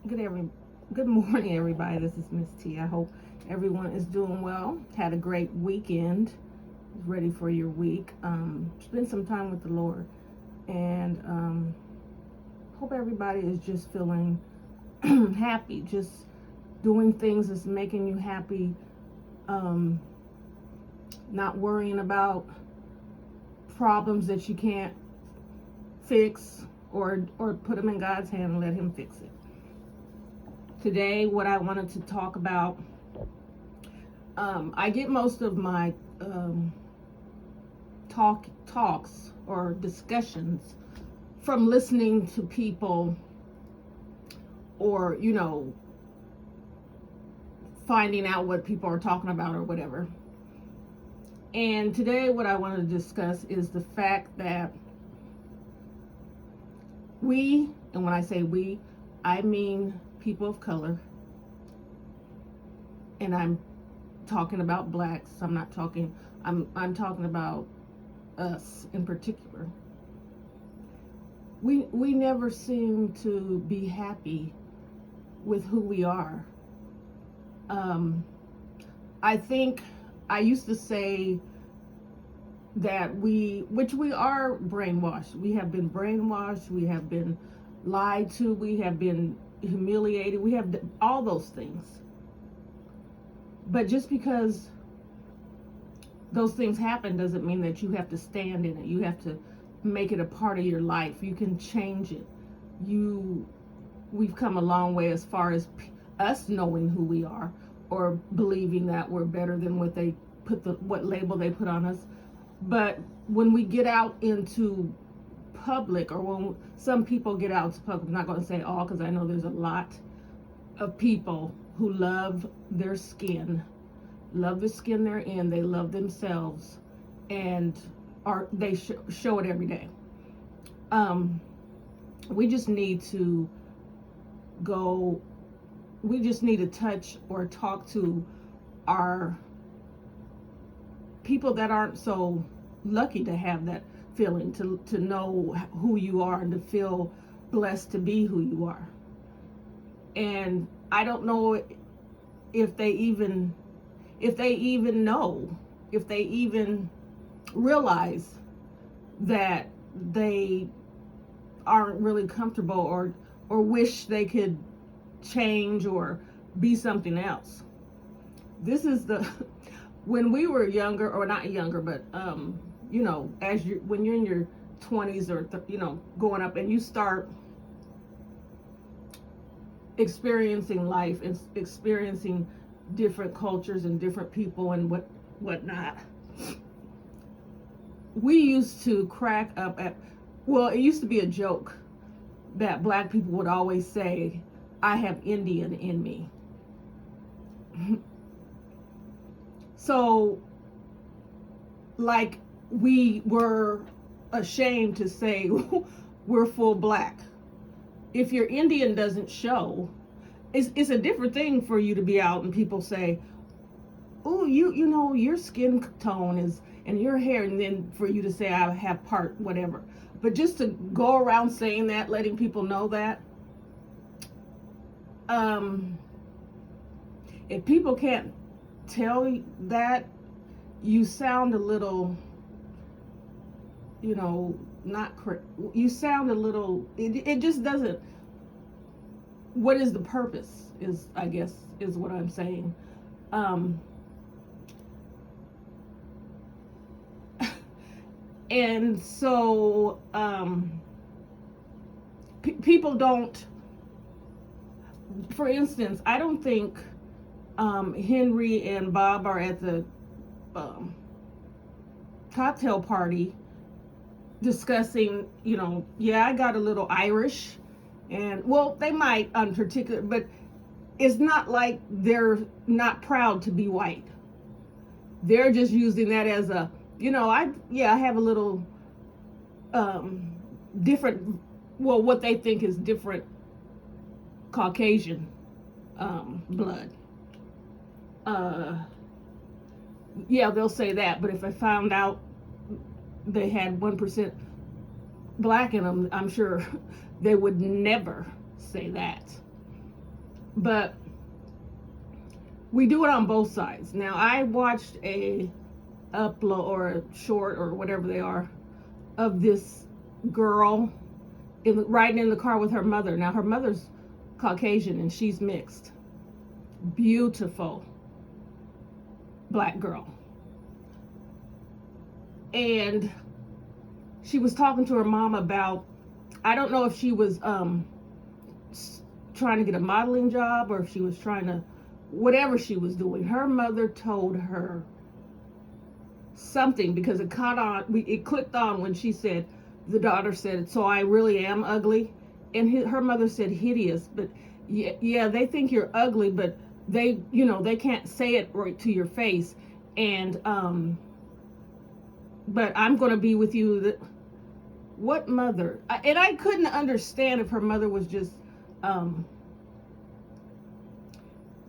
Good every good morning, everybody. This is Miss T. I hope everyone is doing well. Had a great weekend. Ready for your week. Spend some time with the Lord, and hope everybody is just feeling happy. Just doing things that's making you happy. Um, Not worrying about problems that you can't fix, or put them in God's hand and let Him fix it. Today, what I wanted to talk about, I get most of my talks or discussions from listening to people, or finding out what people are talking about or whatever. And today, what I want to discuss is the fact that we, and when I say we, I mean people of color, and I'm talking about blacks. I'm talking about us in particular. We never seem to be happy with who we are. I think I used to say that which we are brainwashed. We have been brainwashed. We have been lied to. We have been humiliated. We have all those things. But just because those things happen doesn't mean that you have to stand in it. You have to make it a part of your life. You can change it. We've come a long way as far as us knowing who we are, or believing that we're better than what label they put on us. But when we get out into public, or when some people get out to public, I'm not going to say all, because I know there's a lot of people who love their skin, love the skin they're in. They love themselves, and they show it every day. We just need to go. We just need to touch or talk to our people that aren't so lucky to have that feeling, to know who you are and to feel blessed to be who you are. And I don't know if they even know, if they even realize that they aren't really comfortable, or wish they could change or be something else. This is when we were younger, or not younger, but when you're in your 20s, or going up, and you start experiencing life and experiencing different cultures and different people and whatnot. We used to crack up at, well, it used to be a joke that black people would always say, I have Indian in me. So, like, we were ashamed to say we're full black. If your Indian doesn't show, it's a different thing for you to be out and people say, oh, your skin tone is, and your hair, and then for you to say, I have part whatever. But just to go around saying that, letting people know that, if people can't tell that, you sound a little, you sound a little, it just doesn't, what is the purpose, is, I guess, is what I'm saying. And so, people don't, for instance, I don't think Henry and Bob are at the cocktail party discussing, I got a little Irish, and, well, they might on particular, but it's not like they're not proud to be white. They're just using that as a, I have a little different, well, what they think is different Caucasian blood. They'll say that, but if I found out they had 1% black in them, I'm sure they would never say that. But we do it on both sides. Now, I watched a upload or a short or whatever they are of this girl riding in the car with her mother. Now, her mother's Caucasian and she's mixed. Beautiful black girl. And she was talking to her mom about, I don't know if she was trying to get a modeling job or if she was trying to, whatever she was doing. Her mother told her something because it clicked on when she said, the daughter said, so I really am ugly. And her mother said hideous, but yeah, they think you're ugly, but they can't say it right to your face. And, but I'm going to be with you. What mother? And I couldn't understand if her mother was just,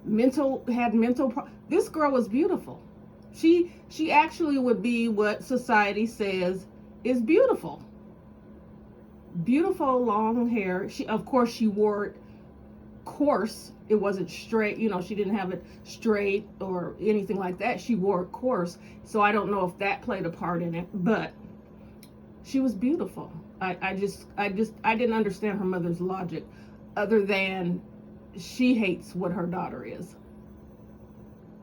mental. This girl was beautiful. She actually would be what society says is beautiful. Beautiful long hair. Of course she wore it coarse. It wasn't straight, she didn't have it straight or anything like that. She wore it coarse. So I don't know if that played a part in it, but she was beautiful. I didn't understand her mother's logic other than she hates what her daughter is.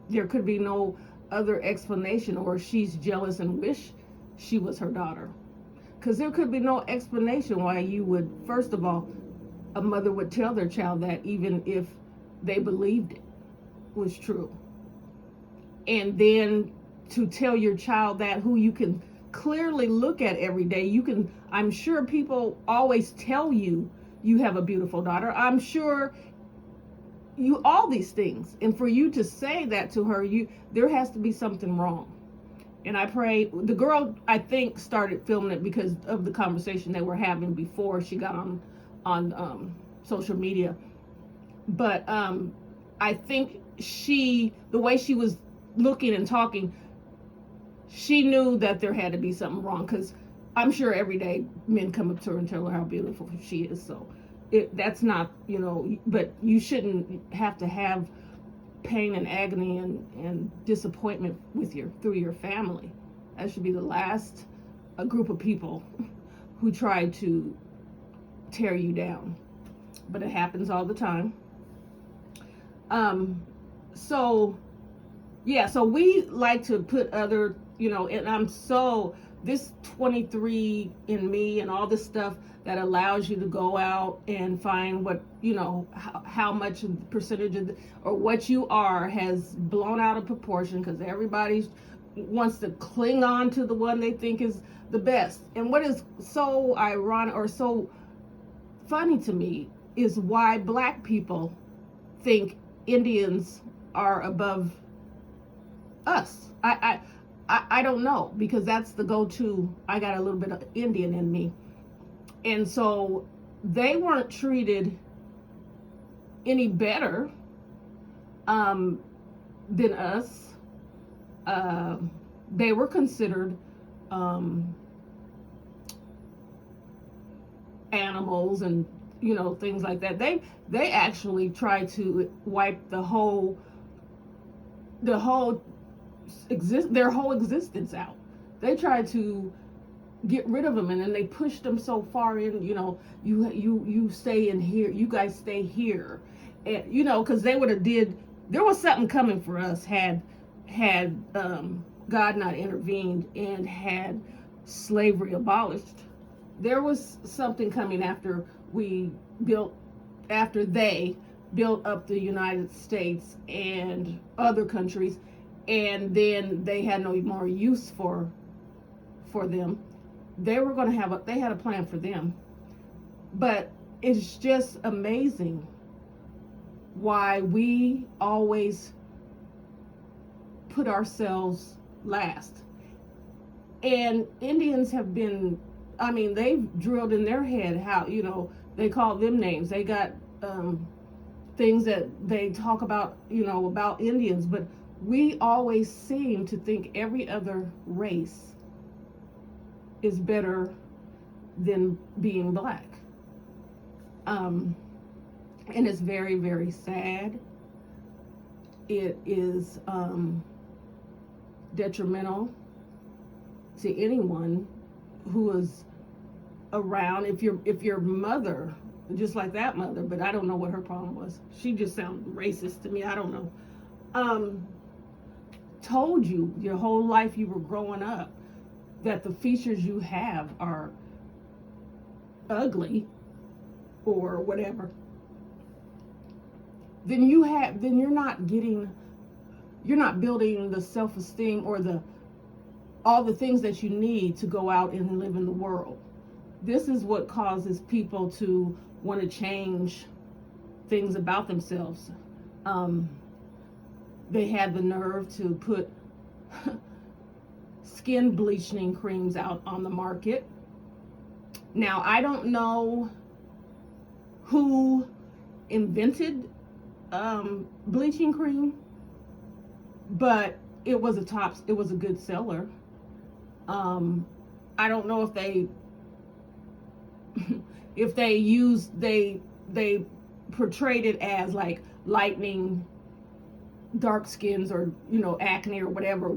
There could be no other explanation, or she's jealous and wish she was her daughter. Because there could be no explanation why you would, first of all, a mother would tell their child that even if they believed it was true. And then to tell your child that, who you can clearly look at every day, I'm sure people always tell you you have a beautiful daughter. I'm sure all these things. And for you to say that to her, there has to be something wrong. And I pray, the girl, I think, started filming it because of the conversation they were having before she got on social media. But I think the way she was looking and talking, she knew that there had to be something wrong, because I'm sure every day men come up to her and tell her how beautiful she is. So that's not, but you shouldn't have to have pain and agony and disappointment through your family. That should be the last group of people who try to tear you down. But it happens all the time. So we like to put other, and this 23andMe and all this stuff that allows you to go out and find what, how much percentage or what you are has blown out of proportion, because everybody wants to cling on to the one they think is the best. And what is so ironic or so funny to me is why black people think Indians are above us. I don't know, because that's the go-to. I got a little bit of Indian in me. And so they weren't treated any better than us. They were considered animals and things like that. They actually tried to wipe their whole existence out. They tried to get rid of them, and then they pushed them so far in. You stay in here. You guys stay here, and because they would have there was something coming for us had God not intervened and had slavery abolished. There was something coming after they built up the United States and other countries, and then they had no more use for them. They were going to they had a plan for them. But it's just amazing why we always put ourselves last. And Indians have been, they've drilled in their head how, they call them names. They got things that they talk about, about Indians, but we always seem to think every other race is better than being black. And it's very, very sad. It is detrimental to anyone who is around. If your mother, just like that mother, but I don't know what her problem was. She just sounded racist to me. I don't know. Told you your whole life you were growing up that the features you have are ugly or whatever, then you're not building the self-esteem or all the things that you need to go out and live in the world. This is what causes people to want to change things about themselves. They had the nerve to put skin bleaching creams out on the market. Now, I don't know who invented bleaching cream, but it was a good seller. I don't know if they portrayed it as like lightening dark skins or acne or whatever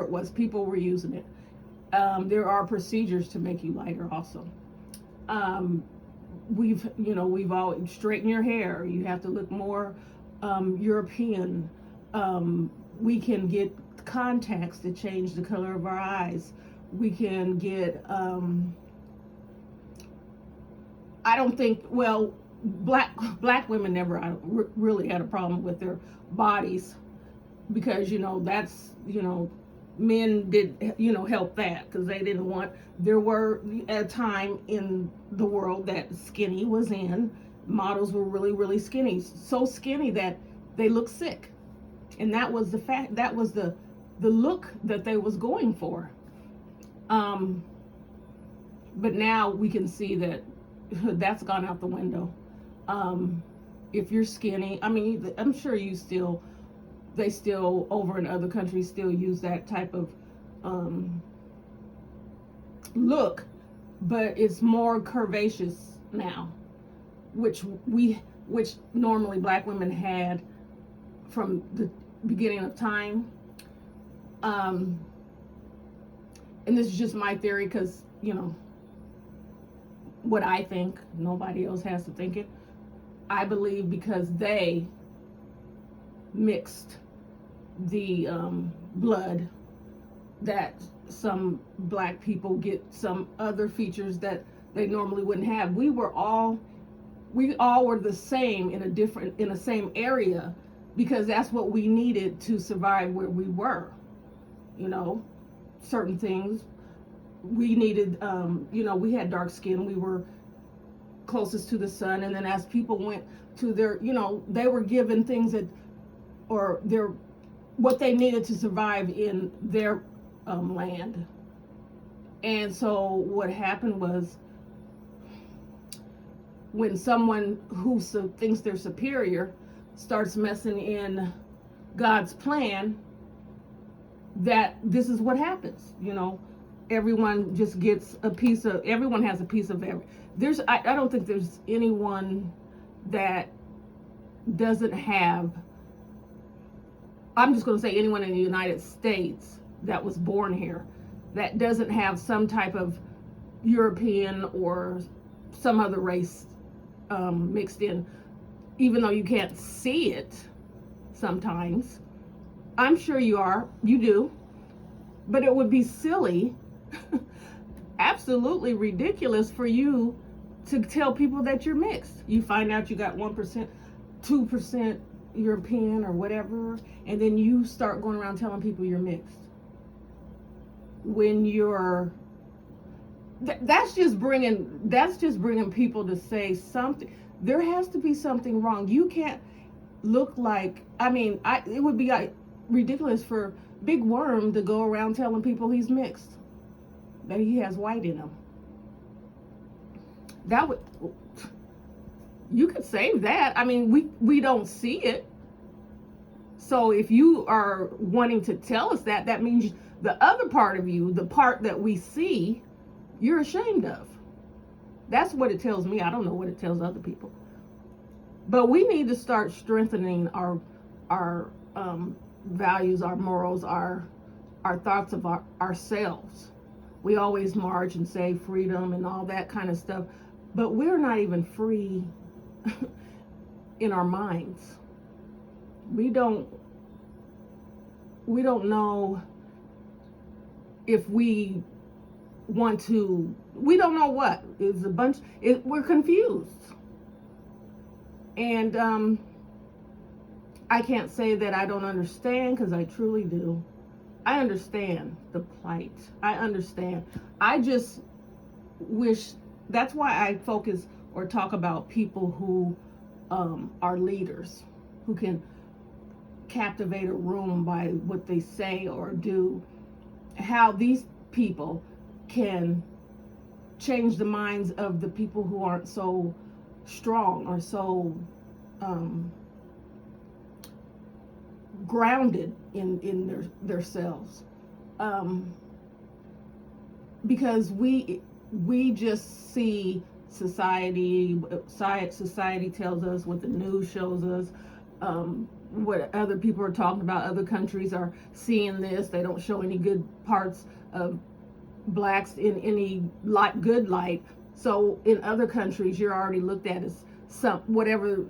it was. People were using it. There are procedures to make you lighter also. We've all straighten your hair. You have to look more European. We can get contacts to change the color of our eyes. We can get I don't think, well, black women never really had a problem with their bodies, because that's men did help that, because they didn't want. There were a time in the world that skinny was in. Models were really, really skinny, so skinny that they looked sick, and that was the fact. That was the look that they was going for. But now we can see that that's gone out the window. If you're skinny, I mean, I'm sure they still over in other countries still use that type of look, but it's more curvaceous now, which normally black women had from the beginning of time. And this is just my theory, because what I think, nobody else has to think it. I believe because they mixed the blood, that some black people get some other features that they normally wouldn't have. We all were the same in the same area, because that's what we needed to survive where we were. Certain things we needed. We had dark skin. We were closest to the sun, and then as people went to their, they were given things what they needed to survive in their land. And so what happened was, when someone who thinks they're superior starts messing in God's plan, that this is what happens. Everyone just gets everyone has a piece of every. I don't think there's anyone that doesn't have. I'm just going to say anyone in the United States that was born here that doesn't have some type of European or some other race mixed in, even though you can't see it sometimes. I'm sure you do, but it would be silly, absolutely ridiculous for you to tell people that you're mixed. You find out you got 1%, 2% European or whatever, and then you start going around telling people you're mixed. When that's just bringing people to say something. There has to be something wrong. You can't look like, it would be ridiculous for Big Worm to go around telling people he's mixed, that he has white in him. You could save that. We don't see it. So if you are wanting to tell us that means the other part of you, the part that we see, you're ashamed of. That's what it tells me. I don't know what it tells other people. But we need to start strengthening our values, our morals, our thoughts of ourselves. We always march and say freedom and all that kind of stuff, but we're not even free in our minds. We don't know if we want to. We don't know what. It's a bunch. We're confused. And I can't say that I don't understand, because I truly do. I understand the plight. I understand. I just wish, that's why I focus or talk about people who are leaders, who can captivate a room by what they say or do, how these people can change the minds of the people who aren't so strong or so grounded in their selves, because we just see society tells us, what the news shows us, what other people are talking about. Other countries are seeing this. They don't show any good parts of blacks in any good light. So in other countries, you're already looked at as some whatever,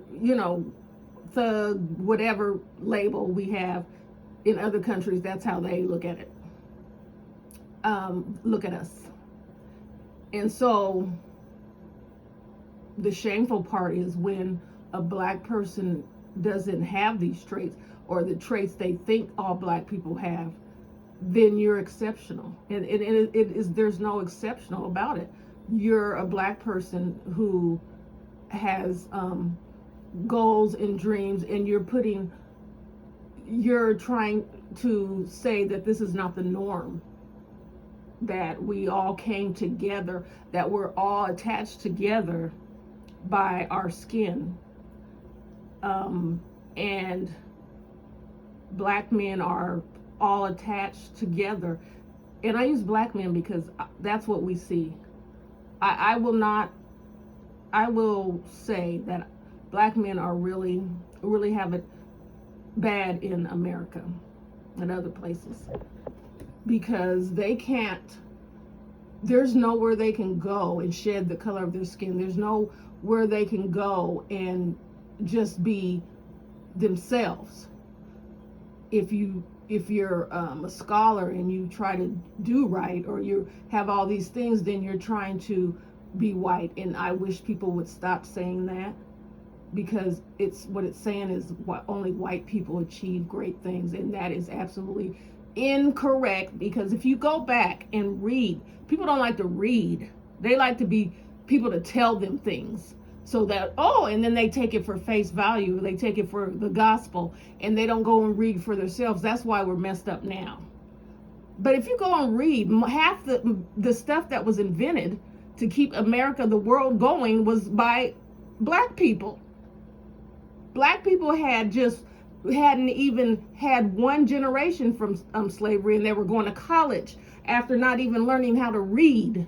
thug, whatever label we have. In other countries, that's how they look at it. Look at us. And so the shameful part is when a black person doesn't have these traits, or the traits they think all black people have, then you're exceptional. And it is, there's no exceptional about it. You're a black person who has goals and dreams, and you're trying to say that this is not the norm, that we all came together, that we're all attached together by our skin. And black men are all attached together. And I use black men because that's what we see. I will say that black men are really have it bad in America and other places, because there's nowhere they can go and shed the color of their skin. There's nowhere they can go and just be themselves. If you're a scholar and you try to do right, or you have all these things, then you're trying to be white. And I wish people would stop saying that, because what it's saying is only white people achieve great things, and that is absolutely incorrect. Because if you go back and read, people don't like to read. They like to be people to tell them things, so that, and then they take it for face value. They take it for the gospel, and they don't go and read for themselves. That's why we're messed up now. But if you go and read, half the stuff that was invented to keep America, the world going, was by black people. Black people hadn't even had one generation from slavery, and they were going to college after not even learning how to read,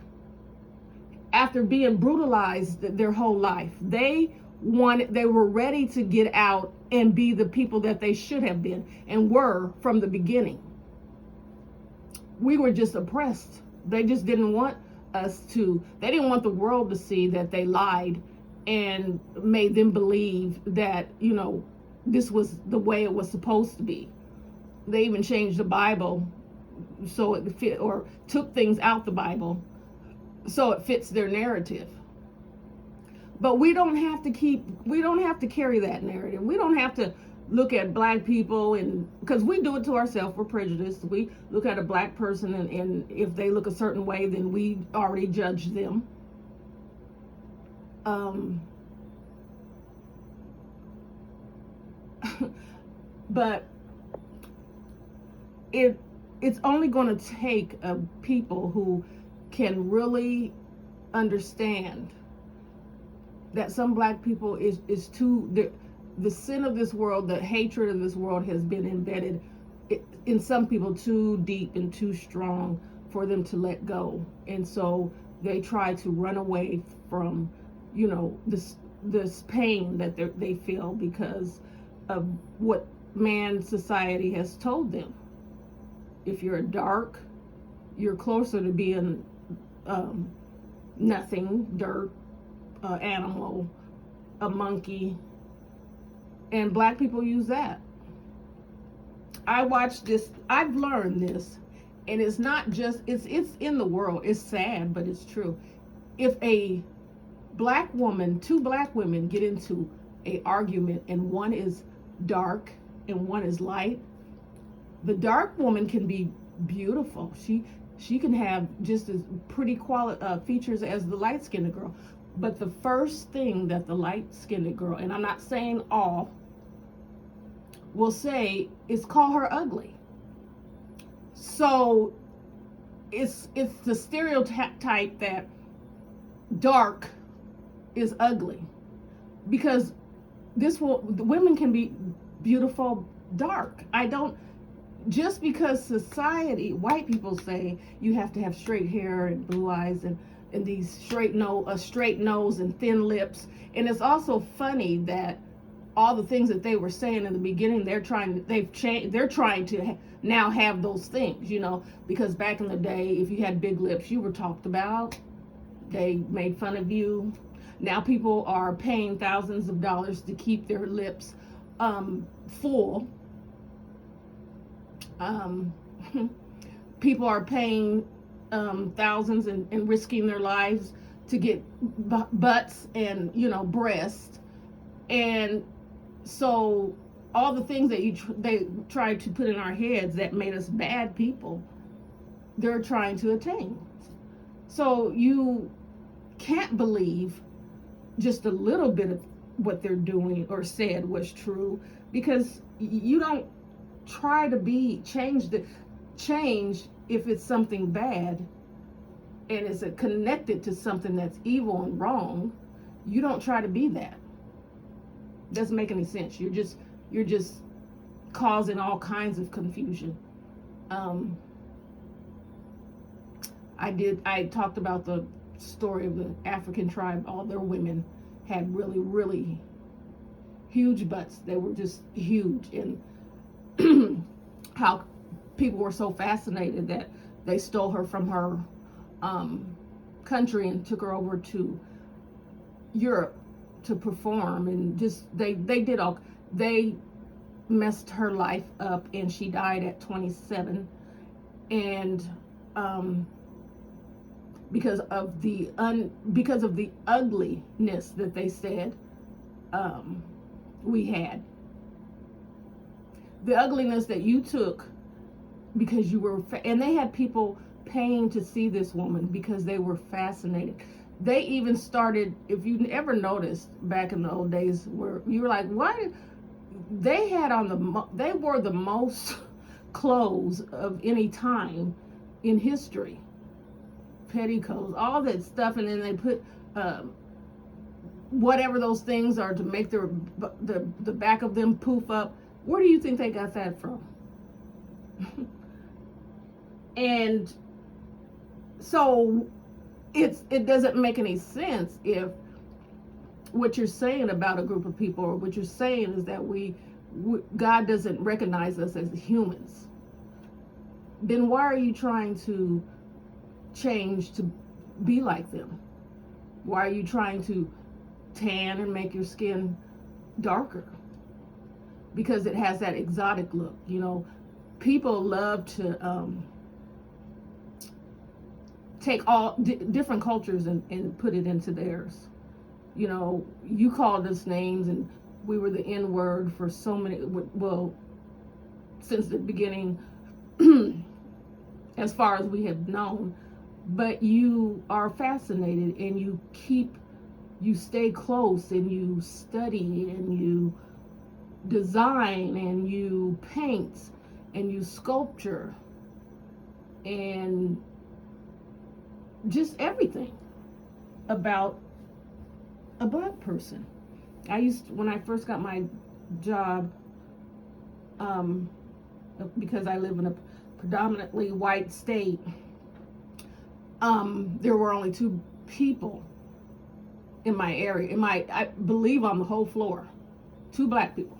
after being brutalized their whole life. They were ready to get out and be the people that they should have been and were from the beginning. We were just oppressed. They just didn't want they didn't want the world to see that they lied and made them believe that, this was the way it was supposed to be. They even changed the Bible so it fit, or took things out the Bible so it fits their narrative. But we don't have to carry that narrative. We don't have to look at black people, and because we do it to ourselves. We're prejudiced. We look at a black person, and if they look a certain way, then we already judge them. But it's only going to take people who can really understand that some black people is too, the sin of this world, the hatred of this world has been embedded in some people too deep and too strong for them to let go. And so they try to run away from, this pain that they feel because of what man society has told them. If you're dark, you're closer to being nothing, dirt, animal, a monkey, and black people use that. I watched this, I've learned this, and it's not just, it's in the world. It's sad, but it's true. If a black woman, two black women get into a argument and one is dark and one is light, the dark woman can be beautiful. She can have just as pretty features as the light-skinned girl. But the first thing that the light-skinned girl, and I'm not saying all, will say is call her ugly. So it's the stereotype that dark is ugly, because the women can be beautiful dark. I don't, just because society, white people say you have to have straight hair and blue eyes and these straight nose and thin lips. And it's also funny that all the things that they were saying in the beginning, they're trying to now have those things, you know, because back in the day, if you had big lips, you were talked about. They made fun of you. Now people are paying thousands of dollars to keep their lips full. People are paying thousands and risking their lives to get butts and, you know, breasts. And so all the things that they tried to put in our heads that made us bad people, they're trying to attain. So you can't believe just a little bit of what they're doing or said was true, because you don't try to change if it's something bad and is it connected to something that's evil and wrong. You don't try to be that. Doesn't make any sense. You're just causing all kinds of confusion. I talked about the story of the African tribe. All their women had really, really huge butts. They were just huge, and how people were so fascinated that they stole her from her country and took her over to Europe to perform, and just they messed her life up, and she died at 27. And because of the ugliness that they said we had, the ugliness that you took because you were and they had people paying to see this woman because they were fascinated. They even started, if you ever noticed back in the old days, where you were like, why they wore the most clothes of any time in history, petticoats, all that stuff, and then they put whatever those things are to make the back of them poof up. Where do you think they got that from? And so it doesn't make any sense if what you're saying about a group of people, or what you're saying is that God doesn't recognize us as humans. Then why are you trying to change to be like them? Why are you trying to tan and make your skin darker? Because it has that exotic look. You know, people love to take all different cultures and put it into theirs. You know, you called us names, and we were the N-word for so many, well, since the beginning, as far as we have known. But you are fascinated, and you stay close, and you study, and you design, and you paint, and you sculpture, and just everything about a black person. When I first got my job, because I live in a predominantly white state, there were only two people in my area, I believe on the whole floor, 2 black people.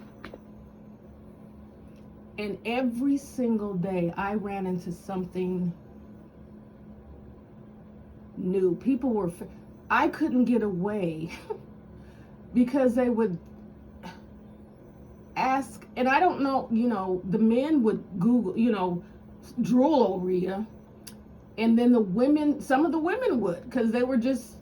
And every single day I ran into something new. People were, I couldn't get away because they would ask, and I don't know, the men would Google, drool over you. And then the women, some of the women would, because they were just,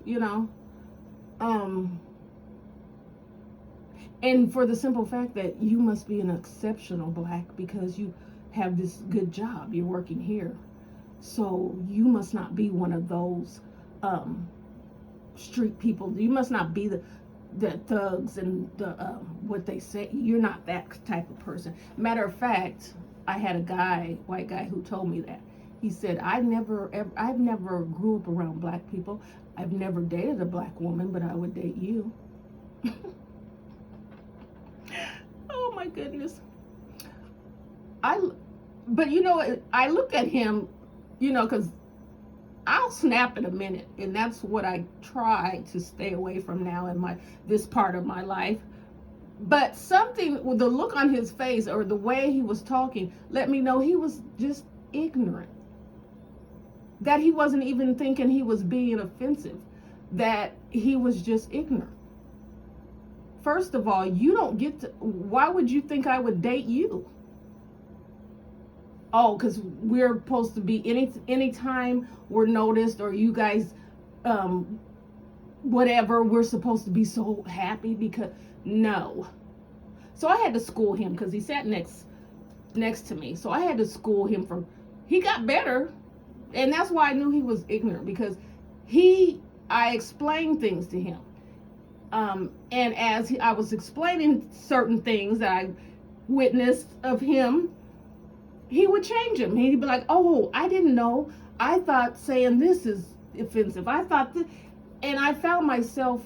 and for the simple fact that you must be an exceptional black because you have this good job, you're working here. So you must not be one of those street people. You must not be the thugs and the what they say. You're not that type of person. Matter of fact, I had a white guy, who told me that. He said, I've never grew up around black people. I've never dated a black woman, but I would date you. Oh my goodness. But I looked at him, because I'll snap in a minute, and that's what I try to stay away from now in this part of my life. But something with the look on his face or the way he was talking let me know he was just ignorant. That he wasn't even thinking he was being offensive, that he was just ignorant. First of all, you don't get to, why would you think I would date you? Oh, because we're supposed to be, anytime we're noticed or you guys, whatever, we're supposed to be so happy because, no. So I had to school him because he sat next to me. So I had to school him he got better. And that's why I knew he was ignorant, because I explained things to him. And as I was explaining certain things that I witnessed of him, he would change him. He'd be like, oh, I didn't know. I thought saying this is offensive. I thought this. And I found myself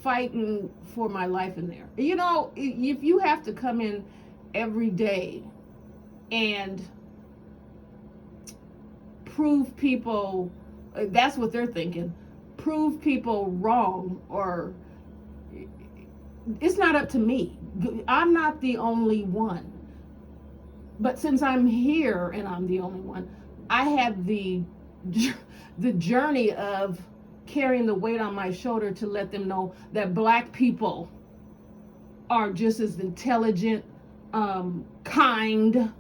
fighting for my life in there. If you have to come in every day and prove people, that's what they're thinking, prove people wrong, or it's not up to me. I'm not the only one. But since I'm here and I'm the only one, I have the journey of carrying the weight on my shoulder to let them know that black people are just as intelligent, kind,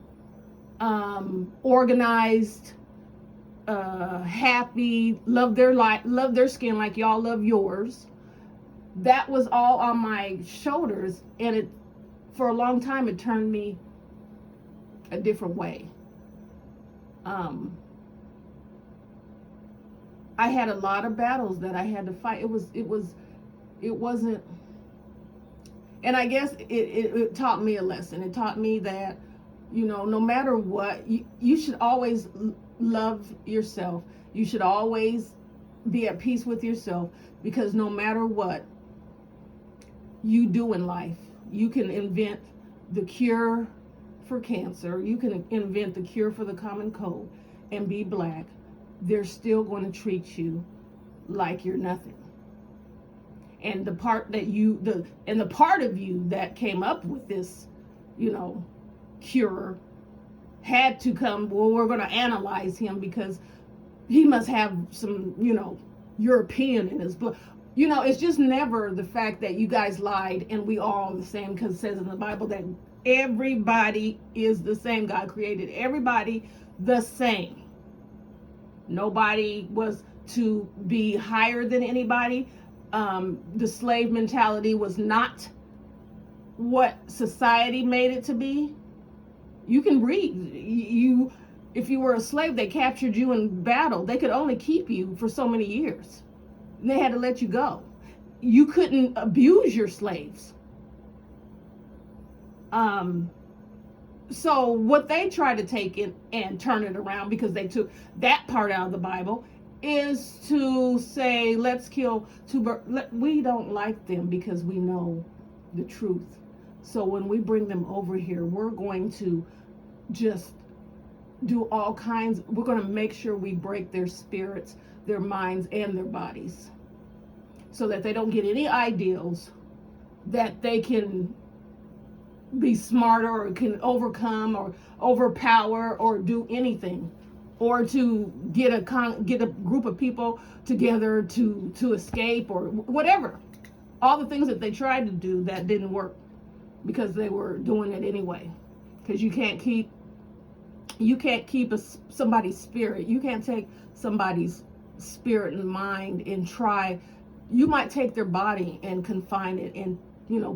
organized, happy, love their skin like y'all love yours. That was all on my shoulders, and for a long time it turned me a different way. I had a lot of battles that I had to fight. It wasn't, and I guess it taught me a lesson. It taught me that, no matter what, you should always love yourself. You should always be at peace with yourself, because no matter what you do in life, you can invent the cure for cancer, you can invent the cure for the common cold, and be black, they're still going to treat you like you're nothing. And the part of you that came up with this, cure, had to come, well, we're going to analyze him because he must have some, European in his blood. It's just never the fact that you guys lied and we all the same, because it says in the Bible that everybody is the same. God created everybody the same. Nobody was to be higher than anybody. The slave mentality was not what society made it to be. You can read. If you were a slave, they captured you in battle. They could only keep you for so many years. They had to let you go. You couldn't abuse your slaves. So what they try to take it and turn it around, because they took that part out of the Bible, is to say, let's kill two birds. We don't like them because we know the truth. So when we bring them over here, we're going to just do all kinds. We're going to make sure we break their spirits, their minds, and their bodies. so that they don't get any ideals that they can be smarter or can overcome or overpower or do anything, or to get a group of people together to escape or whatever. All the things that they tried to do that didn't work because they were doing it anyway. Because you can't keep somebody's spirit. You can't take somebody's spirit and mind and try. You might take their body and confine it and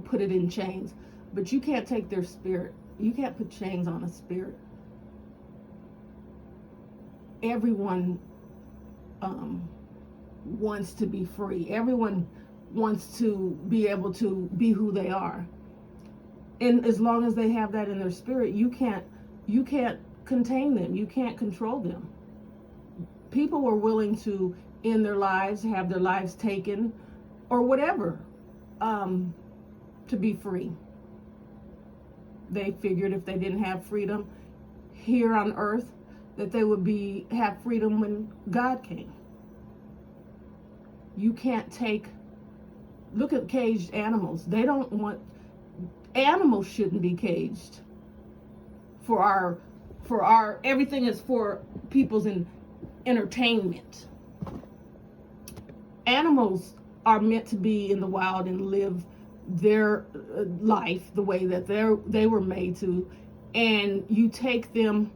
put it in chains, but you can't take their spirit. You can't put chains on a spirit. Everyone wants to be free. Everyone wants to be able to be who they are. And as long as they have that in their spirit, you can't contain them. You can't control them. People were willing to end their lives, have their lives taken, or whatever, to be free. They figured if they didn't have freedom here on earth, that they would have freedom when God came. You can't look at caged animals. Animals shouldn't be caged. For our everything is for people's entertainment. Animals are meant to be in the wild and live their life the way that they were made to, and you take them,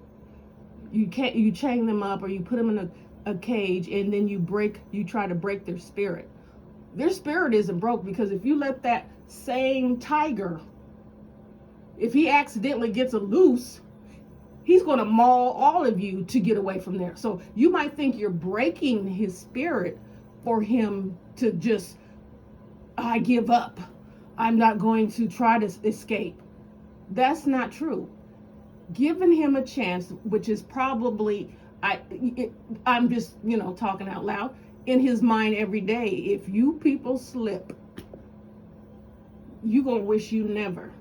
you chain them up, or you put them in a cage, and then you try to break their spirit. Their spirit isn't broke, because if you let that same tiger, if he accidentally gets loose, he's going to maul all of you to get away from there. So you might think you're breaking his spirit for him to just, I give up. I'm not going to try to escape. That's not true. Giving him a chance, which is probably, I'm just, talking out loud, in his mind every day. If you people slip, you're going to wish you never.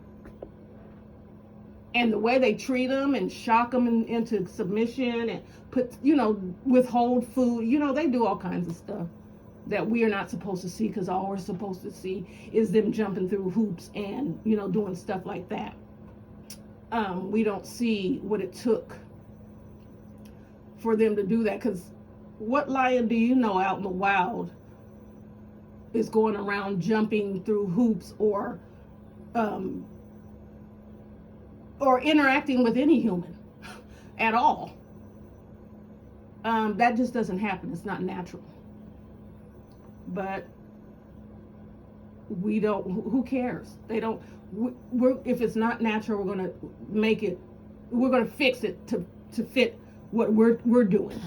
And the way they treat them and shock them into submission and put, withhold food, they do all kinds of stuff that we are not supposed to see, because all we're supposed to see is them jumping through hoops and, doing stuff like that. We don't see what it took for them to do that, because what lion do you know out in the wild is going around jumping through hoops or interacting with any human at all? That just doesn't happen. It's not natural. But we don't, who cares? They don't, if it's not natural, we're going to make it, we're going to fix it to fit what we're doing.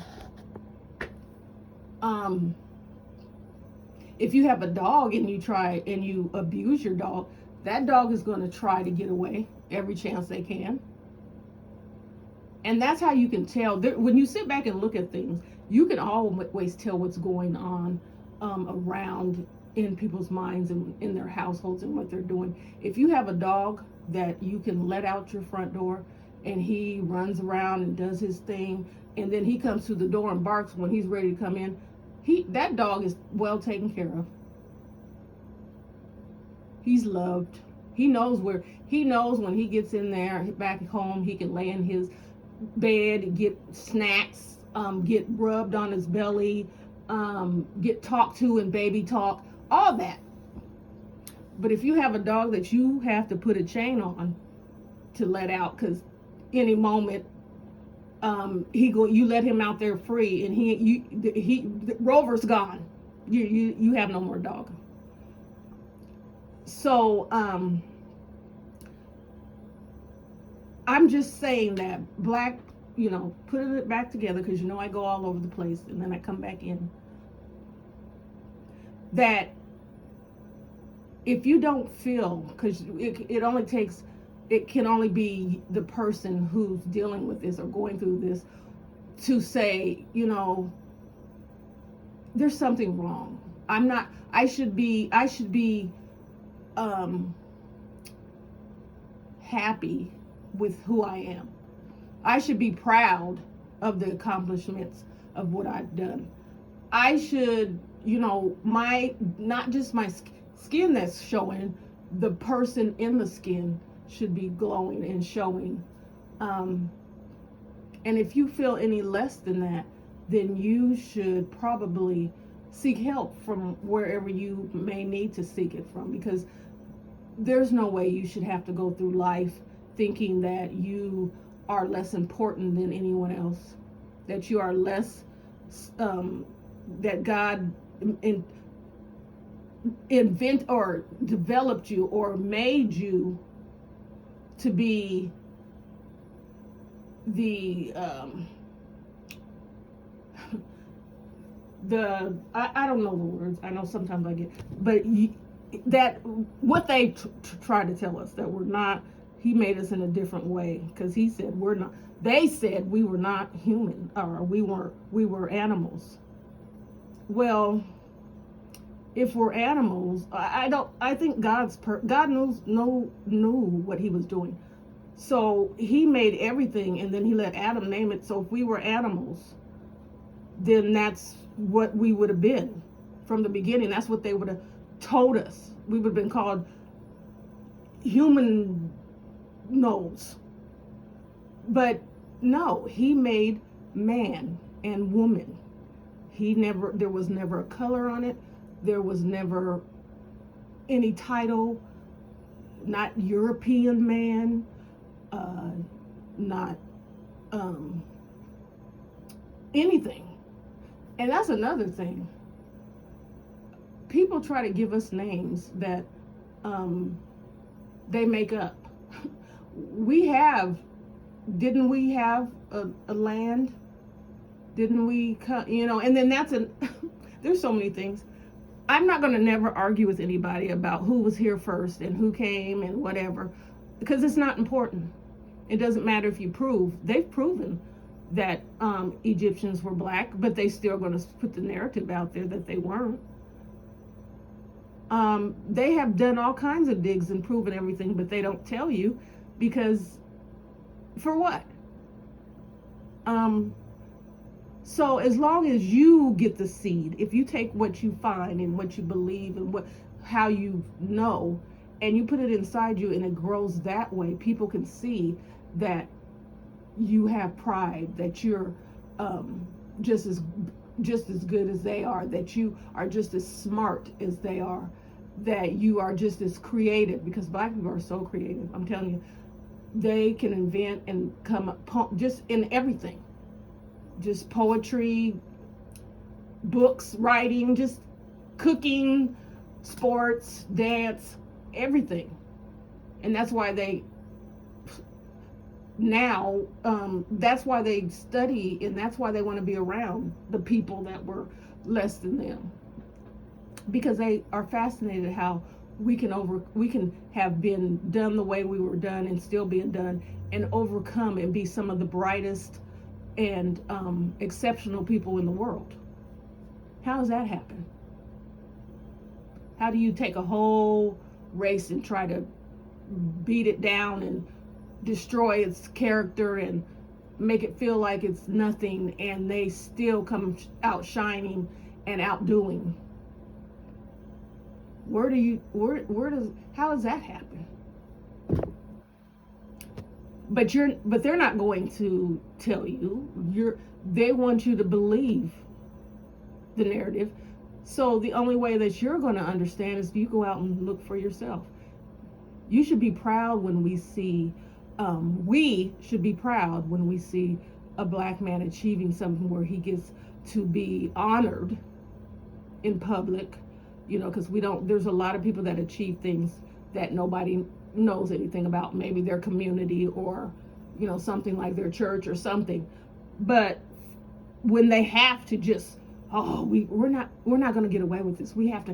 If you have a dog and you abuse your dog, that dog is going to try to get away every chance they can. And that's how you can tell. When you sit back and look at things, you can always tell what's going on around in people's minds and in their households and what they're doing. If you have a dog that you can let out your front door and he runs around and does his thing, and then he comes to the door and barks when he's ready to come in, that dog is well taken care of. He's loved. He knows when he gets in there back home, he can lay in his bed, get snacks, get rubbed on his belly, get talked to and baby talk, all that. But if you have a dog that you have to put a chain on to let out, because any moment you let him out there free, and Rover's gone, you have no more dog. So I'm just saying that Black, putting it back together, because I go all over the place and then I come back in, that if you don't feel, because it can only be the person who's dealing with this or going through this to say, there's something wrong. I should be happy with who I am. I should be proud of the accomplishments of what I've done. I should not just my skin that's showing, the person in the skin should be glowing and showing. And if you feel any less than that, then you should probably seek help from wherever you may need to seek it from, because there's no way you should have to go through life thinking that you are less important than anyone else, that you are less, that God invent or developed you or made you to be the I don't know the words. I know sometimes I get, but that what they try to tell us, that we're not. He made us in a different way, because he said we're not. They said we were not human, or we were animals. Well, if we're animals, I think God knew what he was doing. So he made everything, and then he let Adam name it. So if we were animals, then that's what we would have been from the beginning. That's what they would have told us. We would have been called human nose. But no, he made man and woman. There was never a color on it. There was never any title, not European man, not anything. And that's another thing. People try to give us names that they make up. Didn't we have a land? Didn't we, and then there's so many things. I'm not going to never argue with anybody about who was here first and who came and whatever, because it's not important. It doesn't matter if they've proven that Egyptians were black, but they still going to put the narrative out there that they weren't. They have done all kinds of digs and proven everything, but they don't tell you, because for what? So as long as you get the seed, if you take what you find and what you believe and how you know, and you put it inside you and it grows that way, people can see that you have pride, that you're just as good as they are, that you are just as smart as they are, that you are just as creative, because black people are so creative. I'm telling you, they can invent and come up just in everything, just poetry, books, writing, just cooking, sports, dance, everything. And that's why that's why they study, and that's why they want to be around the people that were less than them, because they are fascinated how we can have been done the way we were done and still being done, and overcome and be some of the brightest and exceptional people in the world. How does that happen? How do you take a whole race and try to beat it down and destroy its character and make it feel like it's nothing, and they still come out shining and outdoing? How does that happen? But they're not going to tell you. They want you to believe the narrative. So the only way that you're going to understand is if you go out and look for yourself. You should be proud when we see a black man achieving something where he gets to be honored in public, because there's a lot of people that achieve things that nobody knows anything about, maybe their community or, something like their church or something. But when they have to just, we're not going to get away with this. We have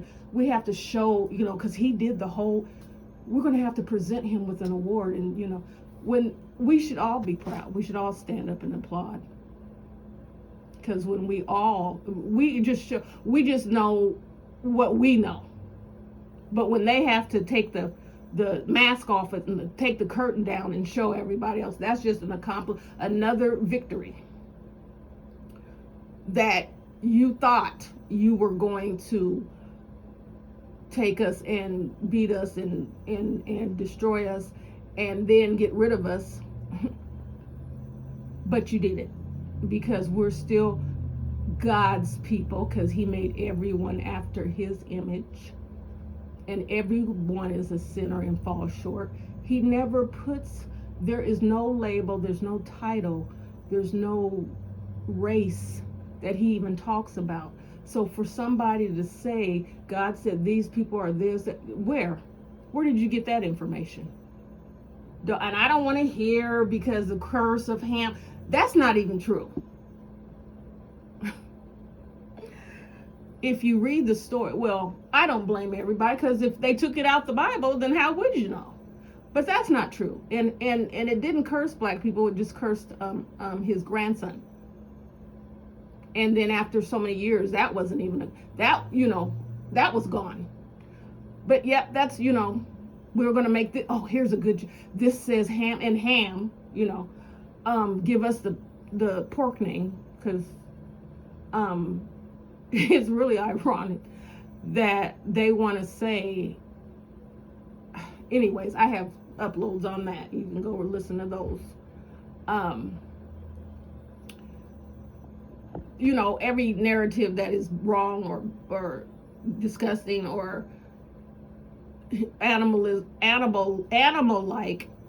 to show, because he did the whole, we're going to have to present him with an award. And, when we should all be proud, we should all stand up and applaud. Because when we just know what we know. But when they have to take the mask off it and take the curtain down and show everybody else, that's just another victory that you thought you were going to take us and beat us and destroy us and then get rid of us, but you did it because we're still God's people, because he made everyone after his image, and everyone is a sinner and falls short. He never puts, there is no label, there's no title, there's no race that he even talks about. So for somebody to say, God said these people are this, where did you get that information? And I don't want to hear because the curse of Ham, that's not even true. If you read the story, well, I don't blame everybody, because if they took it out the Bible, then how would you know? But that's not true. And it didn't curse black people, it just cursed his grandson. And then after so many years, that wasn't even, that was gone. But yep, that's, we were going to make this, here's a good, this says Ham, and Ham, give us the pork name, because it's really ironic that they want to say, anyways, I have uploads on that. You can go and listen to those. Every narrative that is wrong or disgusting or animal-like,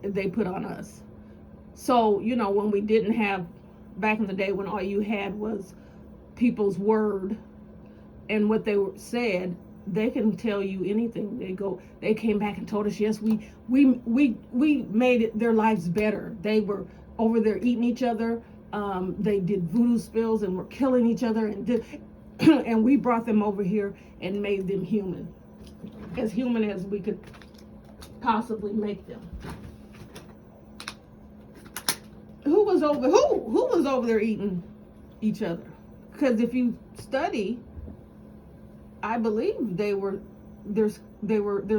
they put on us. So, when we didn't have, back in the day when all you had was people's word and what they said, they can tell you anything. They came back and told us, yes, we made their lives better. They were over there eating each other. They did voodoo spells and were killing each other, and we brought them over here and made them human as we could possibly make them. Who was over there eating each other? Because if you study, I believe there's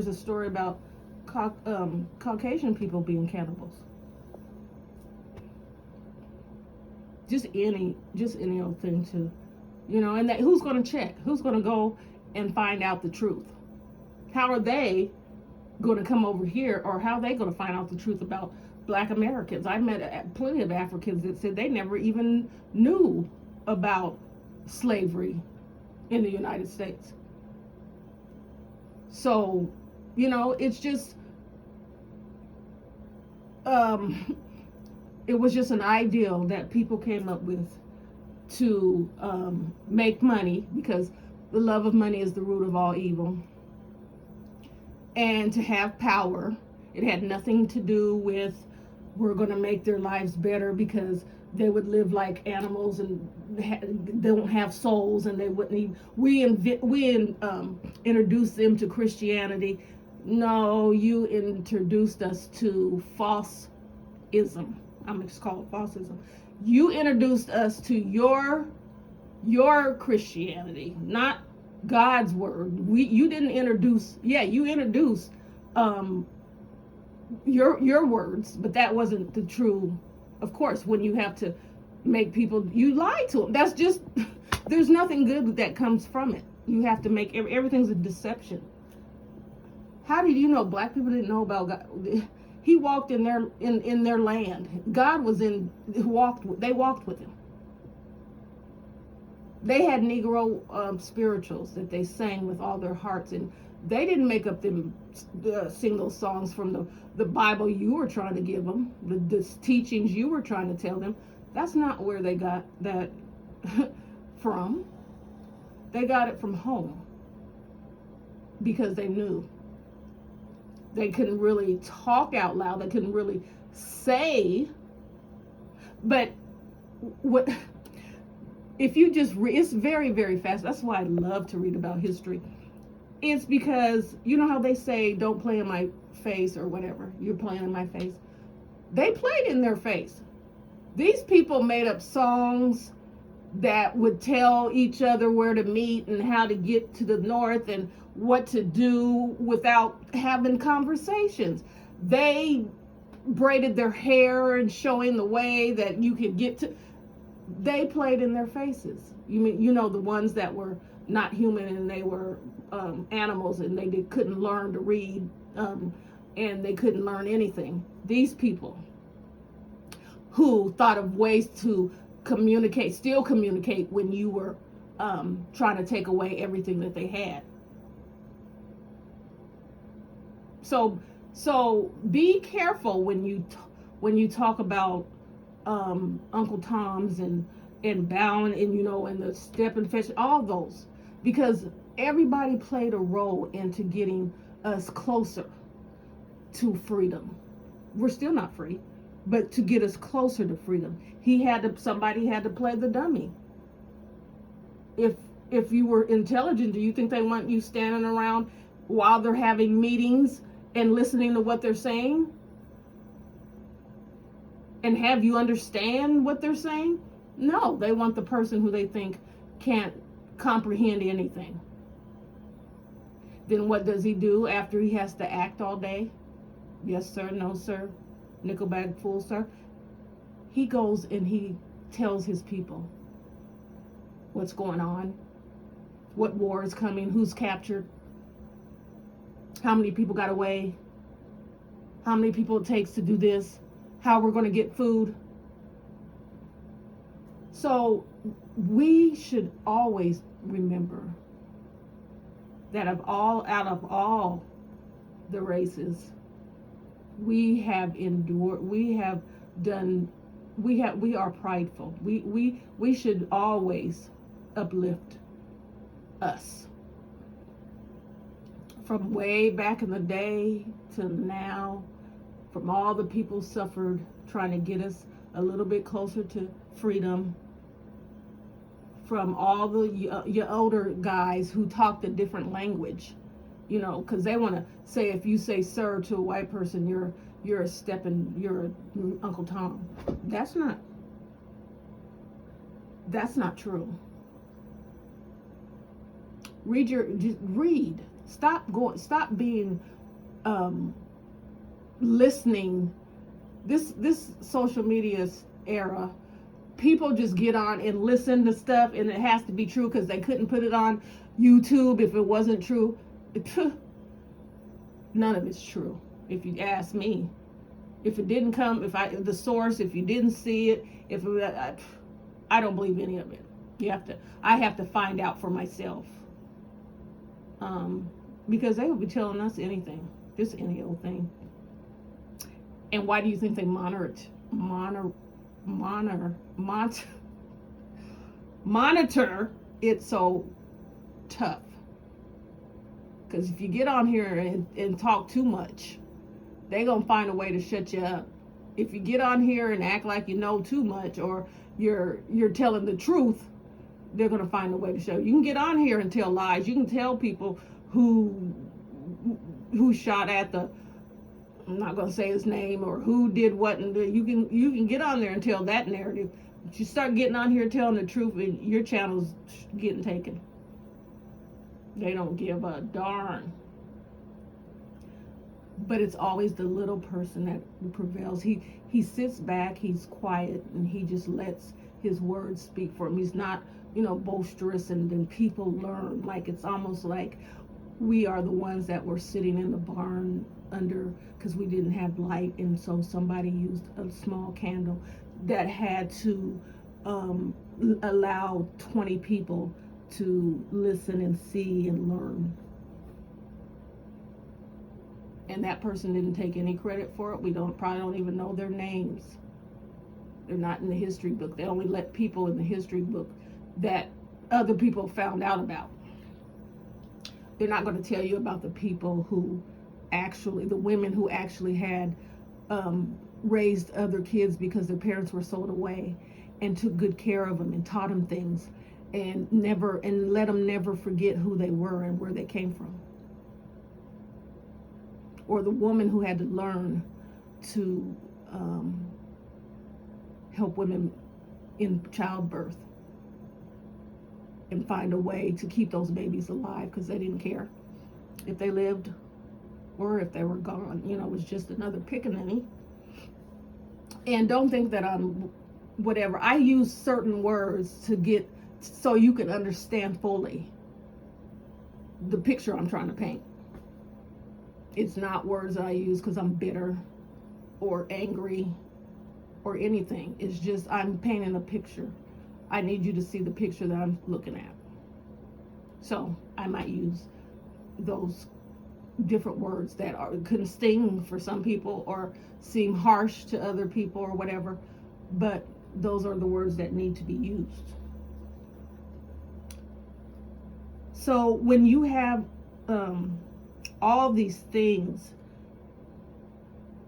a story about Caucasian people being cannibals. Just any old thing to, and that, who's going to check? Who's going to go and find out the truth? How are they going to come over here, or how are they going to find out the truth about Black Americans? I met plenty of Africans that said they never even knew about slavery in the United States. So, it's just, it was just an ideal that people came up with to make money, because the love of money is the root of all evil, and to have power. It had nothing to do with we're going to make their lives better because they would live like animals and they don't have souls, and they wouldn't even, we introduced them to Christianity. No, you introduced us to false-ism. I'm just call it falsism. You introduced us to your Christianity, not God's word. You didn't introduce, you introduced your words, but that wasn't the true. Of course, when you have to make people, you lie to them. That's just, there's nothing good that comes from it. You have to make, everything's a deception. How did you know Black people didn't know about God? He walked in their land. God was they walked with him. They had Negro spirituals that they sang with all their hearts, and they didn't make up them sing those songs from the Bible you were trying to give them, the teachings you were trying to tell them. That's not where they got that from. They got it from home, because they knew. They couldn't really talk out loud. They couldn't really say. But what if you just it's very, very fast. That's why I love to read about history. It's because, you know how they say, don't play in my face or whatever. You're playing in my face. They played in their face. These people made up songs that would tell each other where to meet and how to get to the north and what to do without having conversations. They braided their hair and showing the way that you could get to. they played in their faces. You mean, you know, the ones that were not human and they were animals and they couldn't learn to read and they couldn't learn anything. These people who thought of ways to communicate, still communicate when you were trying to take away everything that they had. So be careful when you talk about Uncle Tom's and Bound and, you know, and the Step and Fetch, all those, because everybody played a role into getting us closer to freedom. We're still not free, but to get us closer to freedom, somebody had to play the dummy. If you were intelligent, do you think they want you standing around while they're having meetings and listening to what they're saying? And have you understand what they're saying? No, they want the person who they think can't comprehend anything. Then what does he do after he has to act all day? Yes, sir, no, sir, nickel bag full, sir. He goes and he tells his people what's going on, what war is coming, who's captured, how many people got away, how many people it takes to do this, how we're going to get food. So we should always remember that out of all the races, we have endured, we are prideful. We should always uplift us. From way back in the day to now, from all the people suffered trying to get us a little bit closer to freedom, from all the your older guys who talked a different language, you know, because they want to say, if you say sir to a white person, you're a Uncle Tom. That's not true. Read. Stop being listening. This social media era, people just get on and listen to stuff and it has to be true because they couldn't put it on YouTube if it wasn't true. None of it's true, if you ask me. If it didn't come, the source, if you didn't see it, I don't believe any of it. I have to find out for myself. Because they will be telling us anything, just any old thing. And why do you think they monitor it so tough? Because if you get on here and talk too much, they're going to find a way to shut you up. If you get on here and act like you know too much, or you're telling the truth, they're going to find a way to show. You can get on here and tell lies. You can tell people who shot at I'm not going to say his name, or who did what, and you can get on there and tell that narrative. But you start getting on here telling the truth, and your channel's getting taken. They don't give a darn. But it's always the little person that prevails. He sits back, he's quiet, and he just lets his words speak for him. He's not, boisterous, and then people learn. Like, it's almost like we are the ones that were sitting in the barn because we didn't have light, and so somebody used a small candle that had to allow 20 people to listen and see and learn. And that person didn't take any credit for it. We probably don't even know their names. They're not in the history book. They only let people in the history book that other people found out about. They're not going to tell you about the people the women who actually had raised other kids because their parents were sold away, and took good care of them and taught them things, and let them never forget who they were and where they came from. Or the woman who had to learn to help women in childbirth and find a way to keep those babies alive, because they didn't care if they lived or if they were gone. It was just another pickaninny. And don't think that I'm whatever. I use certain words to get so you can understand fully the picture I'm trying to paint. It's not words that I use because I'm bitter or angry or anything. It's just I'm painting a picture. I need you to see the picture that I'm looking at. So I might use those different words that can sting for some people or seem harsh to other people or whatever, but those are the words that need to be used. So when you have all these things,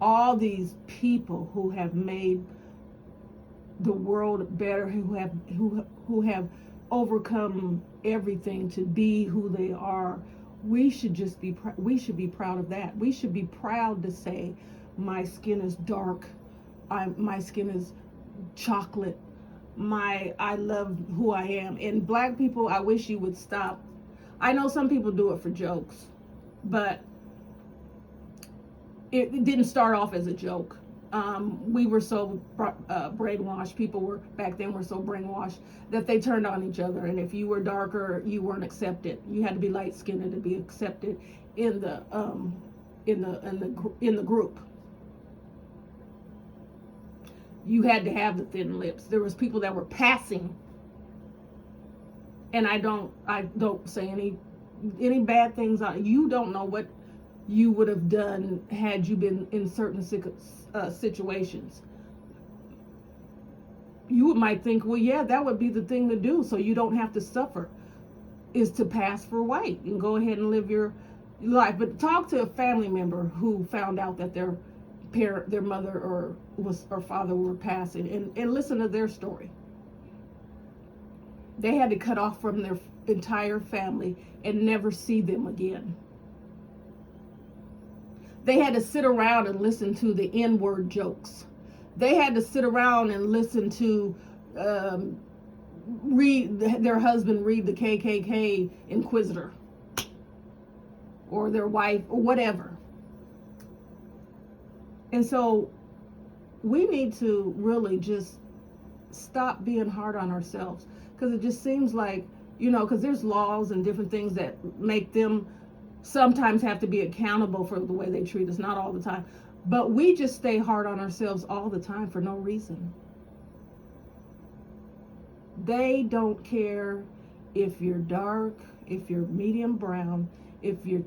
all these people who have made the world better, who have overcome everything to be who they are, we should be proud of that. We should be proud to say, my skin is dark, my skin is chocolate, I love who I am. And black people, I wish you would stop. I know some people do it for jokes, but it didn't start off as a joke. We were so brainwashed. People back then were so brainwashed that they turned on each other. And if you were darker, you weren't accepted. You had to be light skinned to be accepted in the group. You had to have the thin lips. There was people that were passing. And I don't say any bad things. You don't know what you would have done had you been in certain situations. You might think, well, yeah, that would be the thing to do, so you don't have to suffer, is to pass for white and go ahead and live your life. But talk to a family member who found out that their mother or father were passing, and listen to their story. They had to cut off from their entire family and never see them again. They had to sit around and listen to the N-word jokes. They had to sit around and listen to their husband read the KKK Inquisitor, or their wife, or whatever. And so we need to really just stop being hard on ourselves, because it just seems like, because there's laws and different things that make them sometimes have to be accountable for the way they treat us, not all the time. But we just stay hard on ourselves all the time for no reason. They don't care if you're dark, if you're medium brown, if you're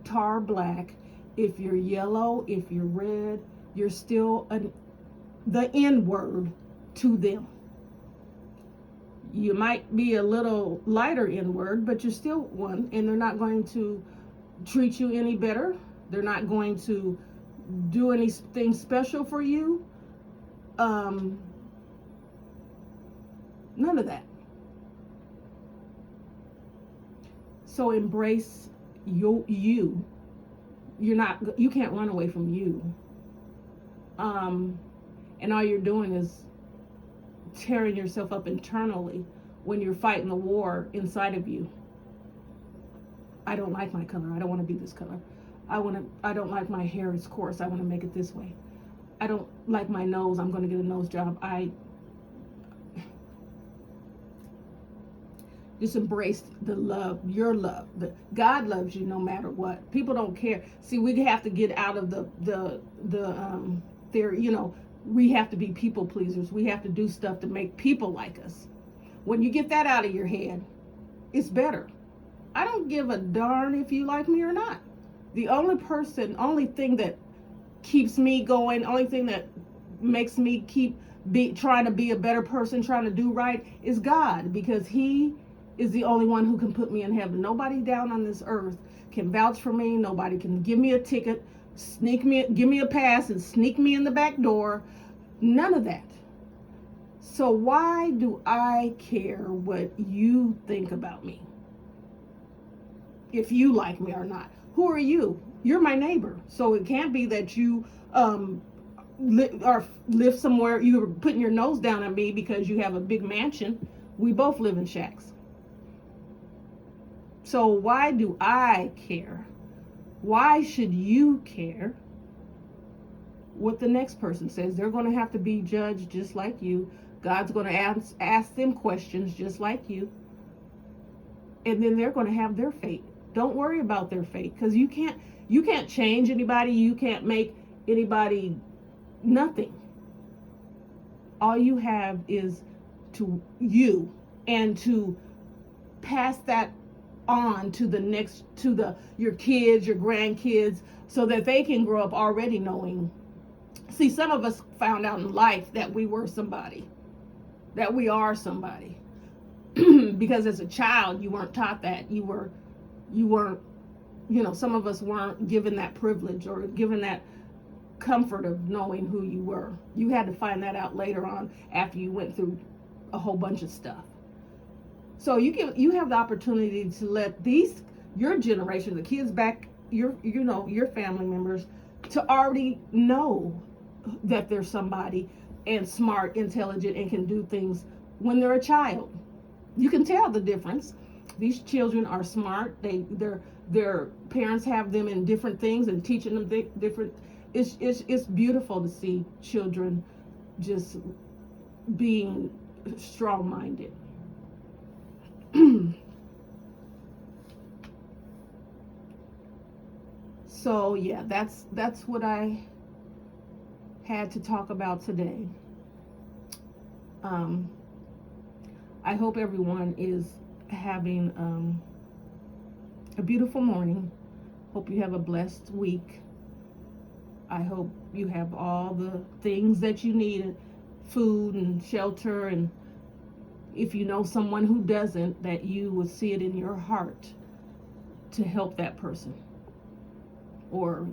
tar black, if you're yellow, if you're red, you're still the N-word to them. You might be a little lighter N-word, but you're still one, and they're not going to treat you any better. They're not going to do anything special for you. None of that. So embrace you. You can't run away from you. And all you're doing is tearing yourself up internally when you're fighting the war inside of you. I don't like my color. I don't want to be this color. I don't like my hair is coarse. I want to make it this way. I don't like my nose. I'm going to get a nose job. Just embrace the love, your love. God loves you no matter what. People don't care. See, we have to get out of the theory, we have to be people pleasers. We have to do stuff to make people like us. When you get that out of your head, it's better. I don't give a darn if you like me or not. The only thing that keeps me going, only thing that makes me keep trying to be a better person, trying to do right, is God, because He is the only one who can put me in heaven. Nobody down on this earth can vouch for me. Nobody can give me a ticket, give me a pass and sneak me in the back door. None of that. So why do I care what you think about me? If you like me or not. Who are you? You're my neighbor. So it can't be that you live somewhere, you're putting your nose down on me because you have a big mansion. We both live in shacks. So why do I care? Why should you care what the next person says? They're going to have to be judged just like you. God's going to ask them questions just like you. And then they're going to have their fate. Don't worry about their fate, because you can't change anybody. You can't make anybody nothing. All you have is to you, and to pass that on to the next, to your kids, your grandkids, so that they can grow up already knowing. See, some of us found out in life that we were somebody, that we are somebody. Because as a child, you weren't taught that. You weren't, some of us weren't given that privilege or given that comfort of knowing who you were. You had to find that out later on after you went through a whole bunch of stuff. So you have the opportunity to let your generation, the kids back, your family members, to already know that they're somebody, and smart, intelligent, and can do things when they're a child. You can tell the difference. These children are smart. Their parents have them in different things and teaching them different. It's beautiful to see children just being strong-minded. So yeah, that's what I had to talk about today. I hope everyone is having a beautiful morning. Hope you have a blessed week. I hope you have all the things that you need, food and shelter, and if you know someone who doesn't, that you will see it in your heart to help that person. Or,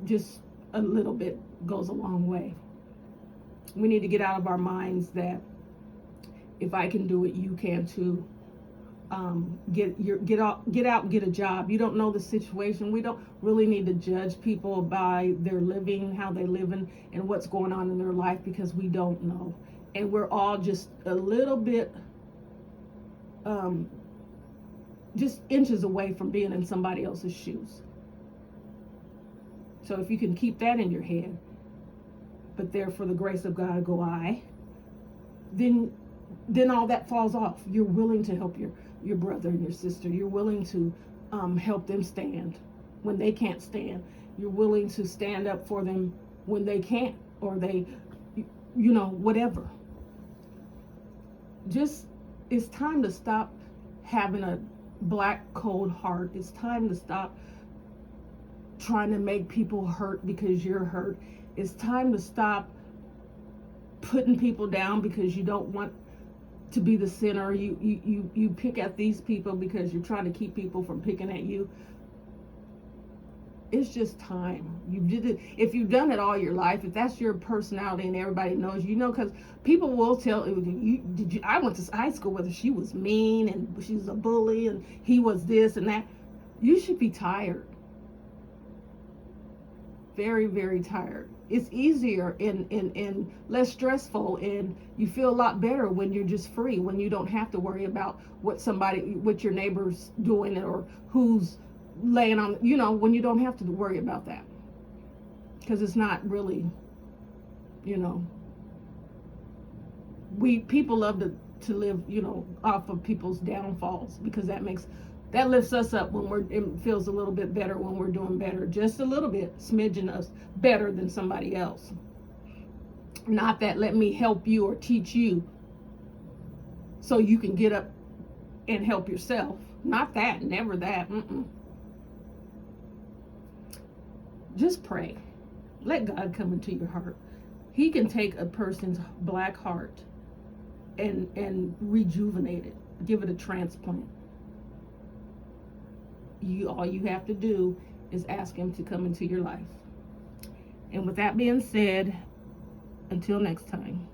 just a little bit goes a long way. We need to get out of our minds that if I can do it, you can too. Get out, get a job. You don't know the situation. We don't really need to judge people by their living, how they live, and what's going on in their life, because we don't know. And we're all just a little bit, just inches away from being in somebody else's shoes. So if you can keep that in your head, but there for the grace of God go I, then all that falls off. You're willing to help your brother and your sister. You're willing to help them stand when they can't stand. You're willing to stand up for them when they can't, or they, whatever. Just, it's time to stop having a black, cold heart. It's time to stop trying to make people hurt because you're hurt. It's time to stop putting people down because you don't want to be the center. You pick at these people because you're trying to keep people from picking at you. It's just time. You did it. If you've done it all your life, if that's your personality and everybody knows, because people will tell you, I went to high school with her, she was mean and she was a bully and he was this and that. You should be tired. Very, very tired. It's easier and less stressful, and you feel a lot better when you're just free, when you don't have to worry about what your neighbor's doing or who's laying on, when you don't have to worry about that, because it's not really, people love to live, off of people's downfalls, because that lifts us up when it feels a little bit better when we're doing better, just a little bit, smidgen us better than somebody else. Not that let me help you or teach you so you can get up and help yourself. Not that, never that. Just pray. Let God come into your heart. He can take a person's black heart and rejuvenate it, give it a transplant. All you have to do is ask him to come into your life. And with that being said, until next time.